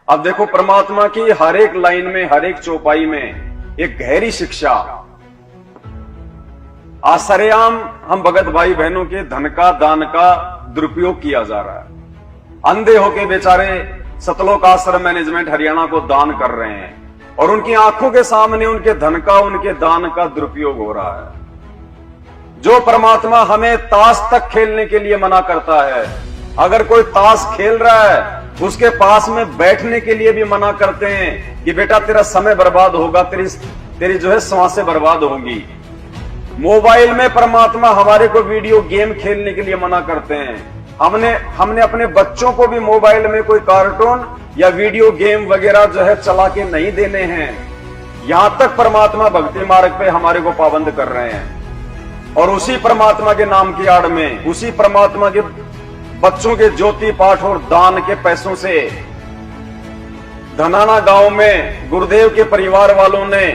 अब देखो, परमात्मा की हर एक लाइन में, हर एक चौपाई में एक गहरी शिक्षा। आसरेआम हम भगत भाई बहनों के धन का, दान का दुरुपयोग किया जा रहा है। अंधे होके बेचारे सतलोक आश्रम मैनेजमेंट हरियाणा को दान कर रहे हैं और उनकी आंखों के सामने उनके धन का, उनके दान का दुरुपयोग हो रहा है। जो परमात्मा हमें ताश तक खेलने के लिए मना करता है, अगर कोई ताश खेल रहा है उसके पास में बैठने के लिए भी मना करते हैं कि बेटा तेरा समय बर्बाद होगा, तेरी जो है सांसें बर्बाद होंगी। मोबाइल में परमात्मा हमारे को वीडियो गेम खेलने के लिए मना करते हैं। हमने अपने बच्चों को भी मोबाइल में कोई कार्टून या वीडियो गेम वगैरह जो है चला के नहीं देने हैं। यहां तक परमात्मा भक्ति मार्ग पे हमारे को पाबंद कर रहे हैं और उसी परमात्मा के नाम की आड़ में, उसी परमात्मा के बच्चों के ज्योति पाठ और दान के पैसों से धनाना गांव में गुरुदेव के परिवार वालों ने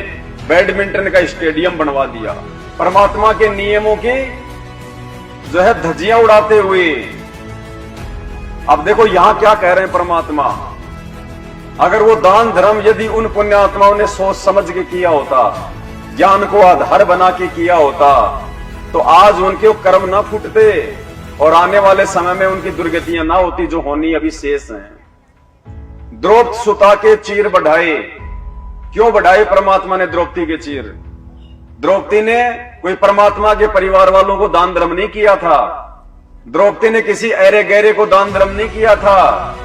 बैडमिंटन का स्टेडियम बनवा दिया। परमात्मा के नियमों की जो है धज्जियां उड़ाते हुए। अब देखो यहां क्या कह रहे हैं परमात्मा, अगर वो दान धर्म यदि उन पुण्यात्माओं ने सोच समझ के किया होता, ज्ञान को आधार बना के किया होता, तो आज उनके कर्म ना फूटते और आने वाले समय में उनकी दुर्गतियां ना होती जो होनी अभी शेष हैं। द्रौपदी सुता के चीर बढ़ाए, क्यों बढ़ाए परमात्मा ने द्रौपदी के चीर? द्रौपदी ने कोई परमात्मा के परिवार वालों को दान धर्म नहीं किया था। द्रौपदी ने किसी ऐरे गहरे को दान धर्म नहीं किया था।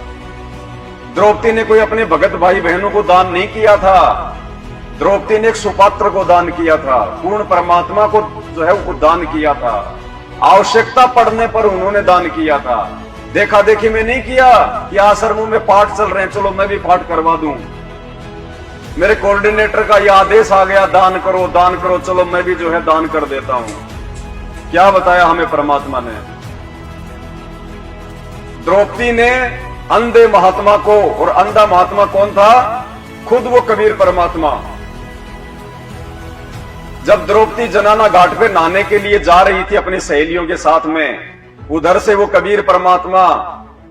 द्रौपदी ने कोई अपने भगत भाई बहनों को दान नहीं किया था। द्रौपदी ने एक सुपात्र को दान किया था, पूर्ण परमात्मा को जो है वो दान किया था। आवश्यकता पड़ने पर उन्होंने दान किया था। देखा देखी में नहीं किया कि आश्रमों में पाठ चल रहे हैं, चलो मैं भी पाठ करवा दूं। मेरे कोऑर्डिनेटर का यह आदेश आ गया, दान करो, चलो मैं भी जो है दान कर देता हूं। क्या बताया हमें परमात्मा ने? द्रौपदी ने अंधे महात्मा को, और अंधा महात्मा कौन था? खुद वो कबीर परमात्मा। जब द्रौपदी जनाना घाट पे नहाने के लिए जा रही थी अपनी सहेलियों के साथ में, उधर से वो कबीर परमात्मा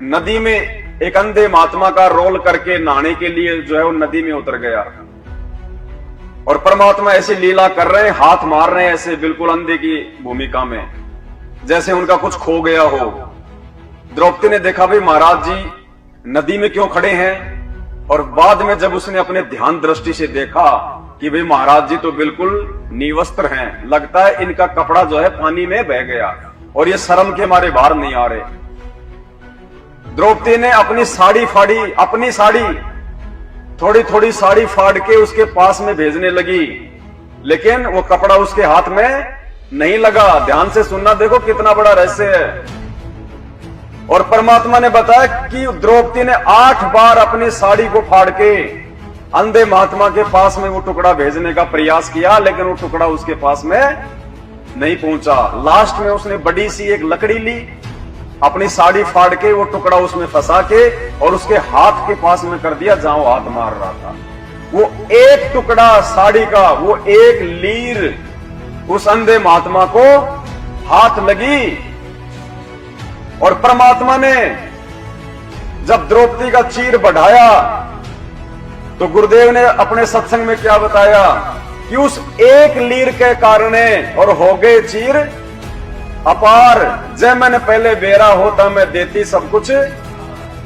नदी में एक अंधे महात्मा का रोल करके नहाने के लिए जो है वो नदी में उतर गया। और परमात्मा ऐसी लीला कर रहे हैं, हाथ मार रहे हैं ऐसे बिल्कुल अंधे की भूमिका में, जैसे उनका कुछ खो गया हो। द्रौपदी ने देखा भाई महाराज जी नदी में क्यों खड़े हैं, और बाद में जब उसने अपने ध्यान दृष्टि से देखा कि भाई महाराज जी तो बिल्कुल निवस्त्र हैं, लगता है इनका कपड़ा जो है पानी में बह गया और ये शर्म के मारे बाहर नहीं आ रहे। द्रौपदी ने अपनी साड़ी फाड़ी, अपनी साड़ी थोड़ी थोड़ी साड़ी फाड़ के उसके पास में भेजने लगी, लेकिन वो कपड़ा उसके हाथ में नहीं लगा। ध्यान से सुनना, देखो कितना बड़ा रहस्य है। और परमात्मा ने बताया कि द्रौपदी ने 8 बार अपनी साड़ी को फाड़ के अंधे महात्मा के पास में वो टुकड़ा भेजने का प्रयास किया, लेकिन वो टुकड़ा उसके पास में नहीं पहुंचा। लास्ट में उसने बड़ी सी एक लकड़ी ली, अपनी साड़ी फाड़ के वो टुकड़ा उसमें फंसा के और उसके हाथ के पास में कर दिया जहां वो हाथ मार रहा था। वो एक टुकड़ा साड़ी का, वो एक लीर उस अंधे महात्मा को हाथ लगी। और परमात्मा ने जब द्रौपदी का चीर बढ़ाया तो गुरुदेव ने अपने सत्संग में क्या बताया कि उस एक लीर के कारण और हो गए चीर अपार। जय मैंने पहले बेरा होता मैं देती सब कुछ।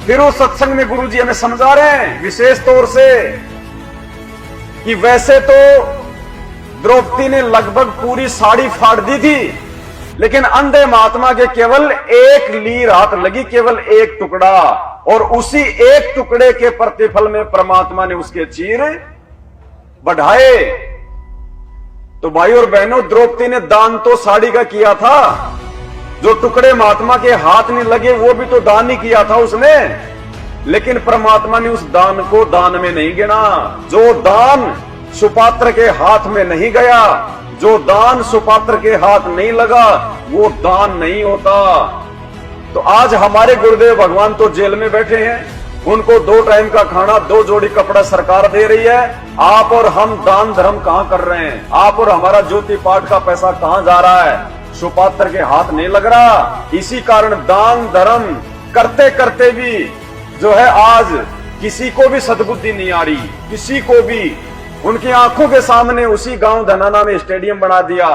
फिर उस सत्संग में गुरुजी हमें समझा रहे हैं विशेष तौर से कि वैसे तो द्रौपदी ने लगभग पूरी साड़ी फाड़ दी थी, लेकिन अंधे महात्मा के केवल एक लीर हाथ लगी, केवल एक टुकड़ा, और उसी एक टुकड़े के प्रतिफल में परमात्मा ने उसके चीर बढ़ाए। तो भाई और बहनों, द्रौपदी ने दान तो साड़ी का किया था, जो टुकड़े महात्मा के हाथ नहीं लगे वो भी तो दान ही किया था उसने, लेकिन परमात्मा ने उस दान को दान में नहीं गिना। जो दान सुपात्र के हाथ में नहीं गया, जो दान सुपात्र के हाथ नहीं लगा, वो दान नहीं होता। तो आज हमारे गुरुदेव भगवान तो जेल में बैठे हैं, उनको 2 टाइम का खाना, 2 जोड़ी कपड़ा सरकार दे रही है। आप और हम दान धर्म कहां कर रहे हैं? आप और हमारा ज्योति पाठ का पैसा कहां जा रहा है? सुपात्र के हाथ नहीं लग रहा। इसी कारण दान धर्म करते करते भी जो है आज किसी को भी सद्बुद्धि नहीं आ रही, किसी को भी। उनकी आंखों के सामने उसी गांव धनाना में स्टेडियम बना दिया,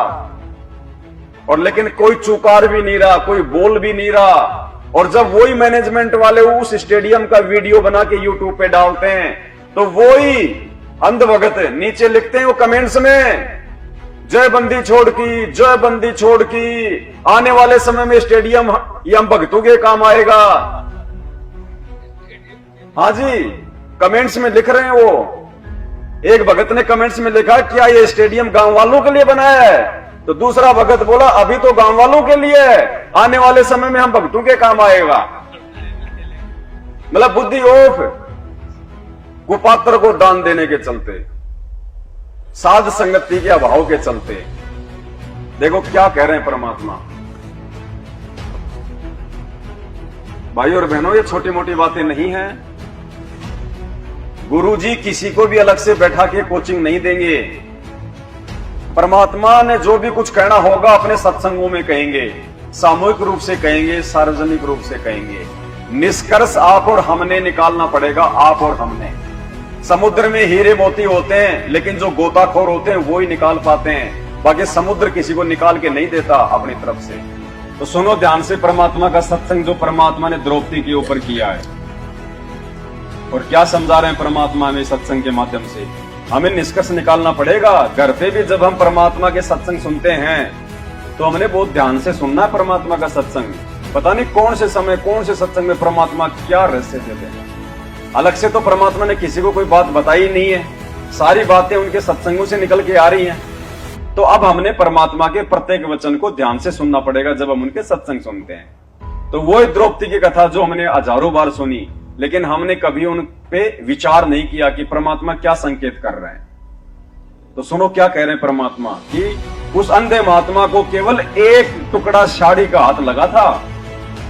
और लेकिन कोई चुकार भी नहीं रहा, कोई बोल भी नहीं रहा। और जब वही मैनेजमेंट वाले उस स्टेडियम का वीडियो बना के यूट्यूब पे डालते हैं, तो वही अंधभगत नीचे लिखते हैं वो कमेंट्स में, जय बंदी छोड़ की, जय बंदी छोड़ की, आने वाले समय में स्टेडियम ये हम भक्तों के काम आएगा। हाँ जी, कमेंट्स में लिख रहे हैं वो। एक भगत ने कमेंट्स में लिखा, क्या ये स्टेडियम गांव वालों के लिए बनाया है? तो दूसरा भगत बोला, अभी तो गांव वालों के लिए है, आने वाले समय में हम भक्तों के काम आएगा। मतलब बुद्धि ओफ, कुपात्र को दान देने के चलते, साध संगति के अभाव के चलते। देखो क्या कह रहे हैं परमात्मा। भाई और बहनों, ये छोटी मोटी बातें नहीं हैं। गुरुजी किसी को भी अलग से बैठा के कोचिंग नहीं देंगे। परमात्मा ने जो भी कुछ कहना होगा अपने सत्संगों में कहेंगे, सामूहिक रूप से कहेंगे, सार्वजनिक रूप से कहेंगे। निष्कर्ष आप और हमने निकालना पड़ेगा, आप और हमने। समुद्र में हीरे मोती होते हैं, लेकिन जो गोताखोर होते हैं वो ही निकाल पाते हैं, बाकी समुद्र किसी को निकाल के नहीं देता अपनी तरफ से। तो सुनो ध्यान से परमात्मा का सत्संग जो परमात्मा ने द्रौपदी के ऊपर किया है, और क्या समझा रहे हैं परमात्मा हमें सत्संग के माध्यम से। हमें निष्कर्ष निकालना पड़ेगा। घर पे भी जब हम परमात्मा के सत्संग सुनते हैं तो हमने बहुत ध्यान से सुनना है परमात्मा का सत्संग। पता नहीं कौन से समय कौन से सत्संग में परमात्मा क्या रहस्य देते हैं। अलग से तो परमात्मा ने किसी को कोई बात बताई नहीं है, सारी बातें उनके सत्संगों से निकल के आ रही हैं। तो अब हमने परमात्मा के प्रत्येक वचन को ध्यान से सुनना पड़ेगा जब हम उनके सत्संग सुनते हैं। तो वो द्रौपदी की कथा जो हमने हजारों बार सुनी, लेकिन हमने कभी उन पे विचार नहीं किया कि परमात्मा क्या संकेत कर रहे हैं। तो सुनो क्या कह रहे हैं परमात्मा कि उस अंधे महात्मा को केवल एक टुकड़ा साड़ी का हाथ लगा था,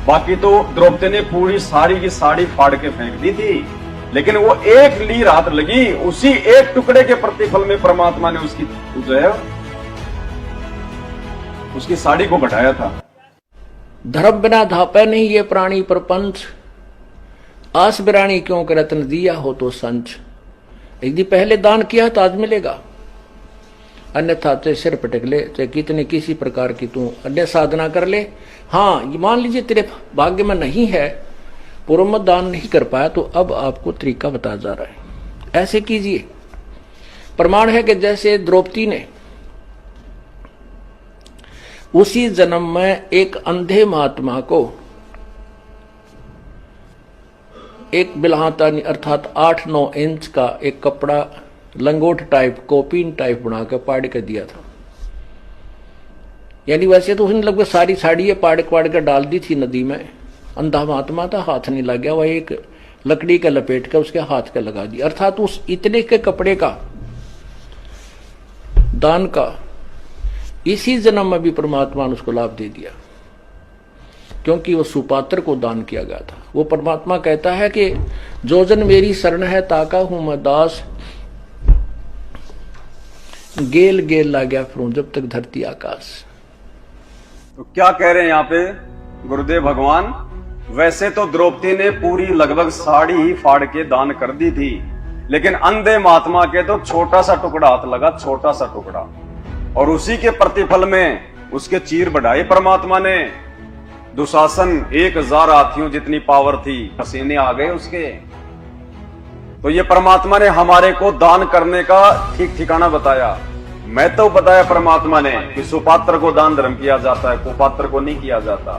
बाकी तो द्रौपदी ने पूरी साड़ी की साड़ी फाड़ के फेंक दी थी, लेकिन वो एक लीर हाथ लगी, उसी एक टुकड़े के प्रतिफल में परमात्मा ने उसकी जो है उसकी साड़ी को बढ़ाया था। धर्म बिना धापे नहीं ये प्राणी प्रपंच, आस बिरानी क्यों करत न दिया हो तो संच। यदि पहले दान किया तो आज मिलेगा, अन्यथा ते सिर पटक ले, चाहे कितने किसी प्रकार की तू अन्य साधना कर ले। हाँ, ये मान लीजिए तेरे भाग्य में नहीं है, पूर्व में दान नहीं कर पाया, तो अब आपको तरीका बता जा रहा है, ऐसे कीजिए। प्रमाण है कि जैसे द्रौपदी ने उसी जन्म में एक अंधे महात्मा को एक बिलहाता अर्थात 8-9 इंच का एक कपड़ा लंगोट टाइप कोपीन टाइप बनाकर पाड़ कर दिया था। यानी वैसे तो उसने लगभग सारी साड़ी पाड़ कर डाल दी थी नदी में। अंधा महात्मा था, हाथ नहीं लग गया, वह एक लकड़ी का लपेट कर उसके हाथ का लगा दिया। अर्थात उस इतने के कपड़े का दान का इसी जन्म में भी परमात्मा ने उसको लाभ दे दिया, क्योंकि वो सुपात्र को दान किया गया था। वो परमात्मा कहता है कि जो जन मेरी शरण है ताका हूं मैं दास, गेल गेल ला गया फिरूं जब तक धरती आकाश। तो क्या कह रहे हैं यहाँ पे गुरुदेव भगवान? वैसे तो द्रौपदी ने पूरी लगभग साड़ी ही फाड़ के दान कर दी थी, लेकिन अंधे महात्मा के तो छोटा सा टुकड़ा हाथ लगा, छोटा सा टुकड़ा, और उसी के प्रतिफल में उसके चीर बढ़ाए परमात्मा ने। दुशासन 1000 हाथियों जितनी पावर थी, पसीने आ गए उसके। तो ये परमात्मा ने हमारे को दान करने का ठीक ठिकाना बताया। मैं तो बताया परमात्मा ने कि सुपात्र को दान धर्म किया जाता है, कुपात्र को नहीं किया जाता।